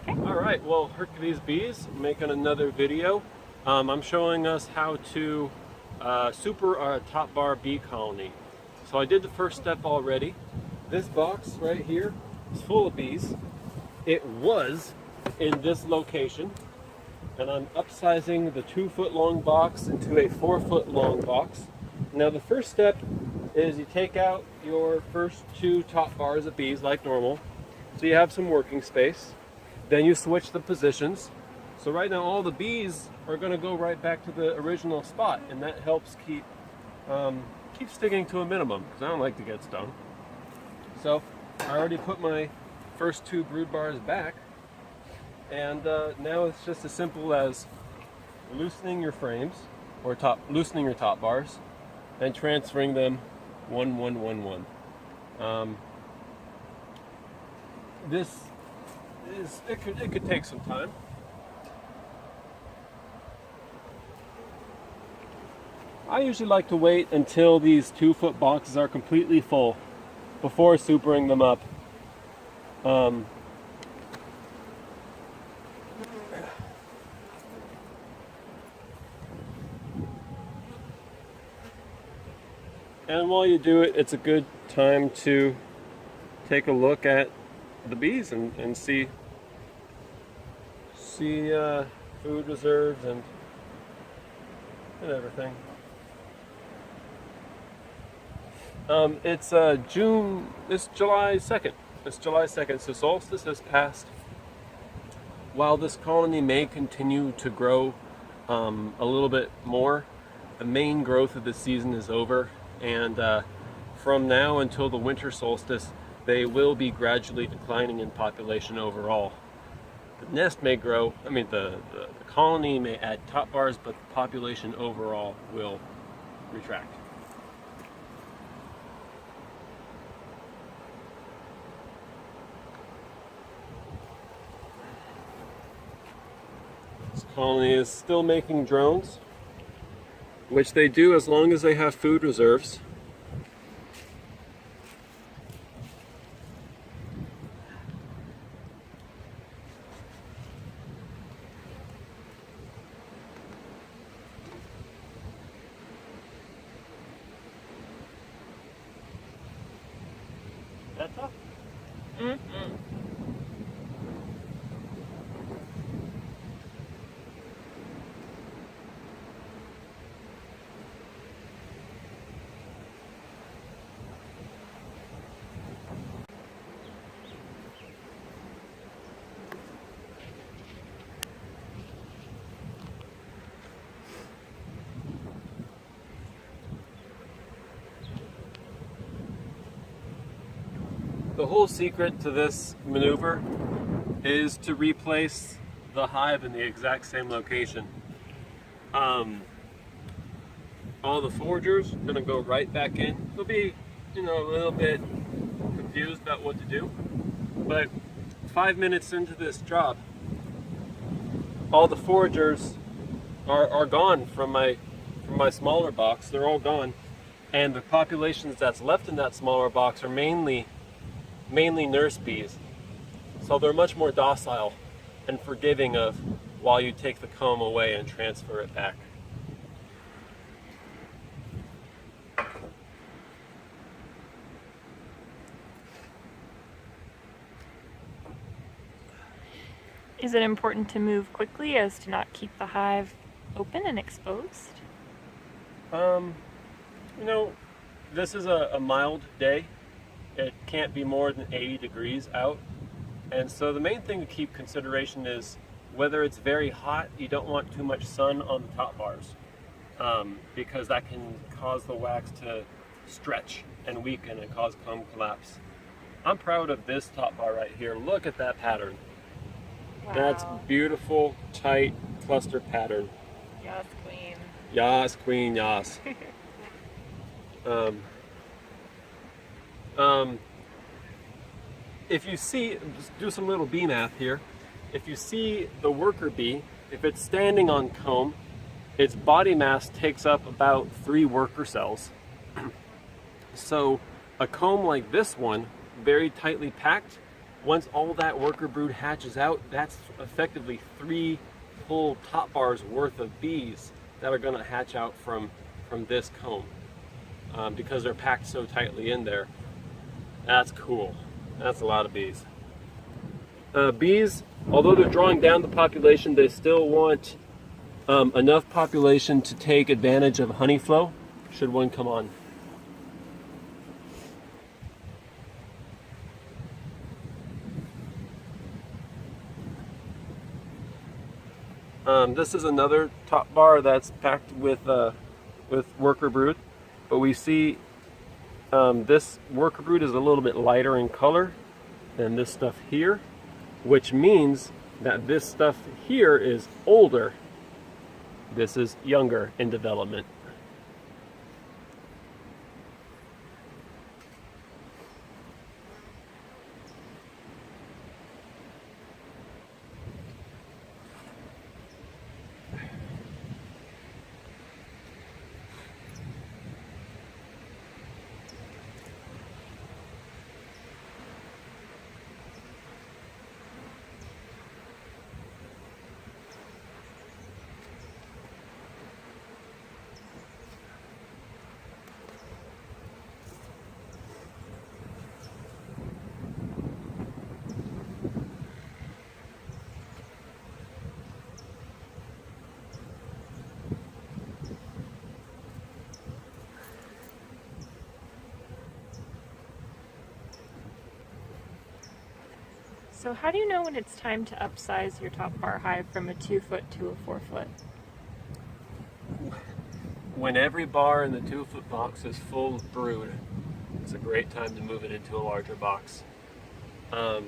Alright, well, Hercules Bees, making another video. I'm showing us how to super our top bar bee colony. So I did the first step already. This box right here is full of bees. It was in this location, and I'm upsizing the 2-foot long box into a 4-foot long box. Now the first step is you take out your first 2 top bars of bees like normal, so you have some working space. Then you switch the positions. So right now all the bees are going to go right back to the original spot, and that helps keep stinging to a minimum, because I don't like to get stung. So I already put my first 2 brood bars back, and now it's just as simple as loosening your frames, or loosening your top bars, and transferring them 1, 1, 1, 1. It could take some time. I usually like to wait until these 2-foot boxes are completely full before supering them up. And while you do it, it's a good time to take a look at the bees and see food reserves and everything. It's July 2nd. It's July 2nd, so solstice has passed. While this colony may continue to grow a little bit more, the main growth of the season is over, and from now until the winter solstice, they will be gradually declining in population overall. The nest may grow, the colony may add top bars, but the population overall will retract. This colony is still making drones, which they do as long as they have food reserves. That tough? Mm-hmm. The whole secret to this maneuver is to replace the hive in the exact same location. All the foragers are going to go right back in. They'll be, a little bit confused about what to do. But 5 minutes into this job, all the foragers are gone from my smaller box. They're all gone, and the populations that's left in that smaller box are mainly nurse bees. So they're much more docile and forgiving of while you take the comb away and transfer it back. Is it important to move quickly as to not keep the hive open and exposed? This is a mild day. It can't be more than 80 degrees out. And so the main thing to keep consideration is whether it's very hot, you don't want too much sun on the top bars, because that can cause the wax to stretch and weaken and cause comb collapse. I'm proud of this top bar right here. Look at that pattern. Wow. That's beautiful, tight cluster pattern. Yas, queen. Yas, queen, yas. If you see, just do some little bee math here. If you see the worker bee, if it's standing on comb, its body mass takes up about 3 worker cells. So a comb like this one, very tightly packed, Once all that worker brood hatches out, that's effectively 3 full top bars worth of bees that are going to hatch out from this comb, because they're packed so tightly in there. That's cool. That's a lot of bees. Bees, although they're drawing down the population, they still want enough population to take advantage of honey flow should one come on. This is another top bar that's packed with worker brood, but we see this worker brood is a little bit lighter in color than this stuff here, which means that this stuff here is older. This is younger in development. So how do you know when it's time to upsize your top bar hive from a 2-foot to a 4-foot? When every bar in the 2-foot box is full of brood, it's a great time to move it into a larger box. Or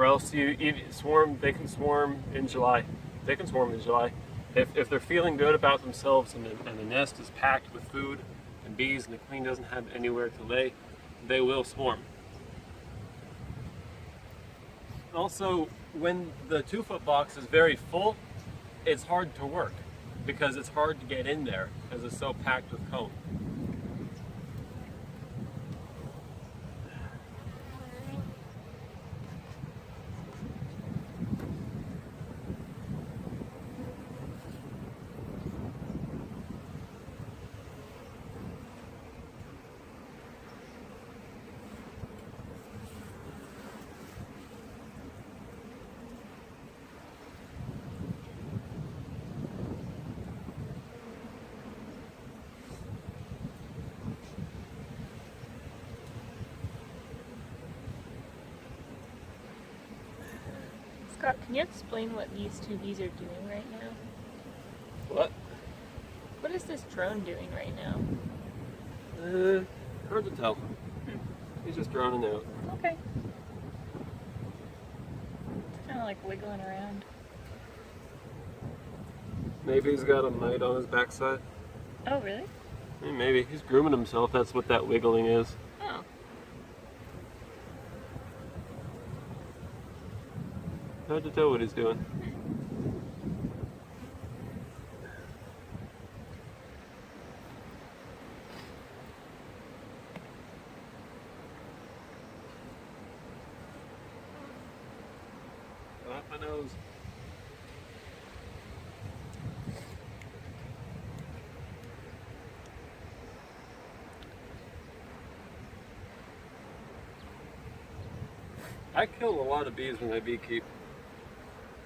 else they can swarm in July. They can swarm in July. If they're feeling good about themselves and the nest is packed with food and bees and the queen doesn't have anywhere to lay, they will swarm. Also, when the 2-foot box is very full, it's hard to work because it's hard to get in there because it's so packed with comb. Scott, can you explain what these two bees are doing right now? What? What is this drone doing right now? Hard to tell. He's just droning out. Okay. It's kind of like wiggling around. Maybe he's got a mite on his backside. Oh, really? Maybe. He's grooming himself. That's what that wiggling is. Oh. Hard to tell what he's doing. Off my nose. I kill a lot of bees when I beekeep.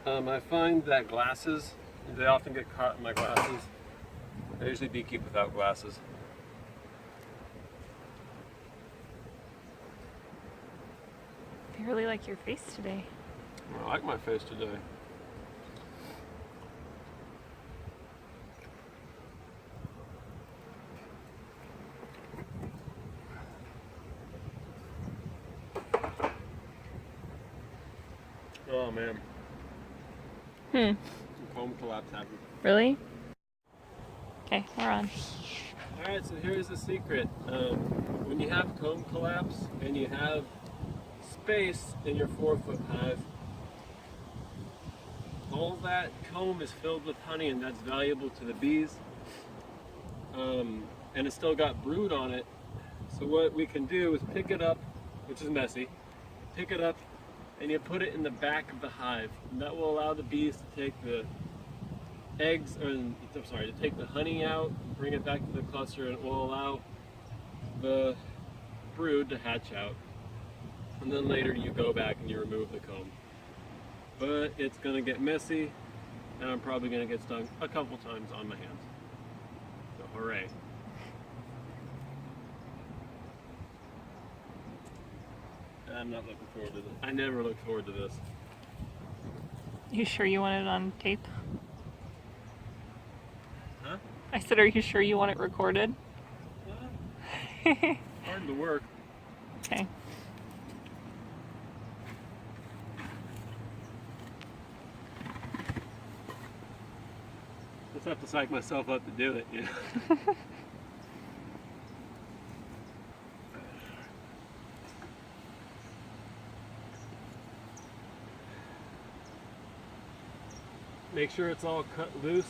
I find that glasses, they often get caught in my glasses. I usually beekeep without glasses. I really like your face today. I like my face today. Oh man. Some comb collapse happened. Really? Okay, we're on. Alright, so here's the secret. When you have comb collapse and you have space in your 4-foot hive, all that comb is filled with honey and that's valuable to the bees. And it's still got brood on it. So what we can do is pick it up which is messy. Pick it up and you put it in the back of the hive. And that will allow the bees to take the eggs, or I'm sorry, to take the honey out, bring it back to the cluster, and it will allow the brood to hatch out. And then later you go back and you remove the comb. But it's gonna get messy, and I'm probably gonna get stung a couple times on my hands. So hooray. I'm not looking forward to this. I never look forward to this. You sure you want it on tape? Huh? I said, are you sure you want it recorded? Hard to work. Okay. Just have to psych myself up to do it, you know? Make sure it's all cut loose.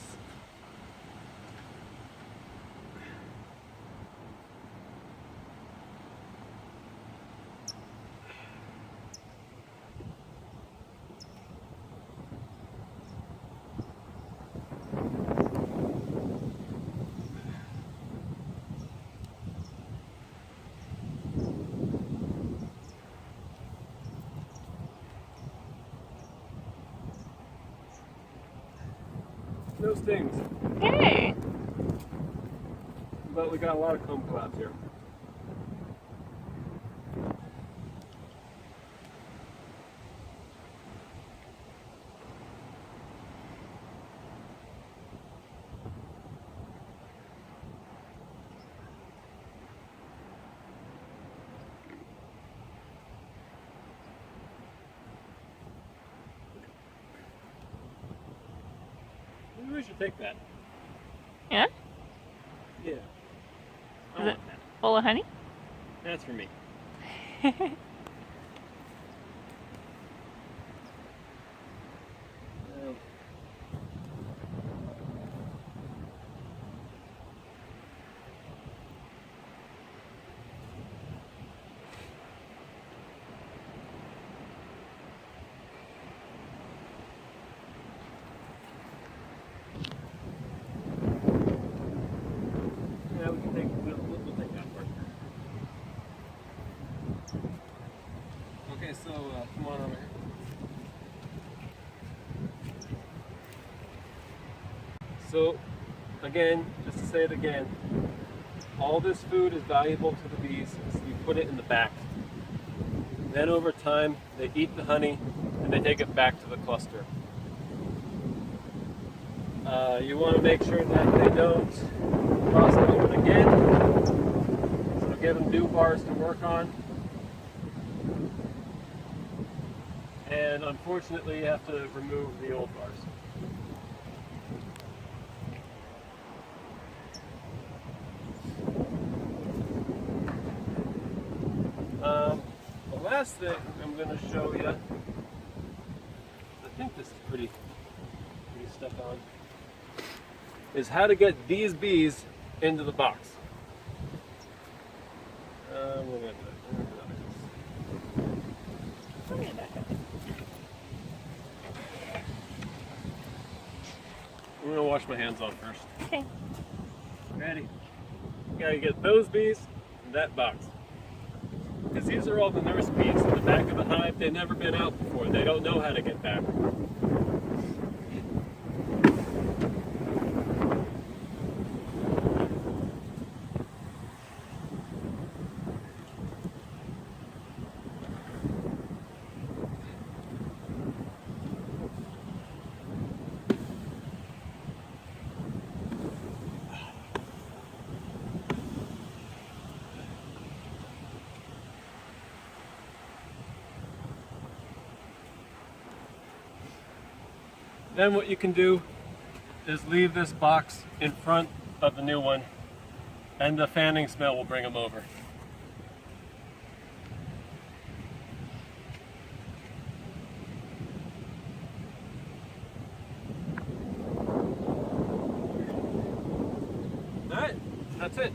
No stings. Yay! But we got a lot of comb collapse here. Maybe we should take that. Yeah? Yeah. I Is want it that. full of honey? That's for me. Yeah, we can take, we'll take that part. Okay, so come on over here. So, again, just to say it again, all this food is valuable to the bees, so you put it in the back. Then over time, they eat the honey and they take it back to the cluster. You want to make sure that they don't cross it open again. So give them new bars to work on. And unfortunately, you have to remove the old bars. The last thing I'm going to show you, I think this is pretty stuck on, is how to get these bees into the box. We're gonna I'm gonna wash my hands off first. Okay. Ready? You gotta get those bees in that box. Because these are all the nurse bees in the back of the hive. They've never been out before. They don't know how to get back. Then what you can do is leave this box in front of the new one, and the fanning smell will bring them over. All right, that's it.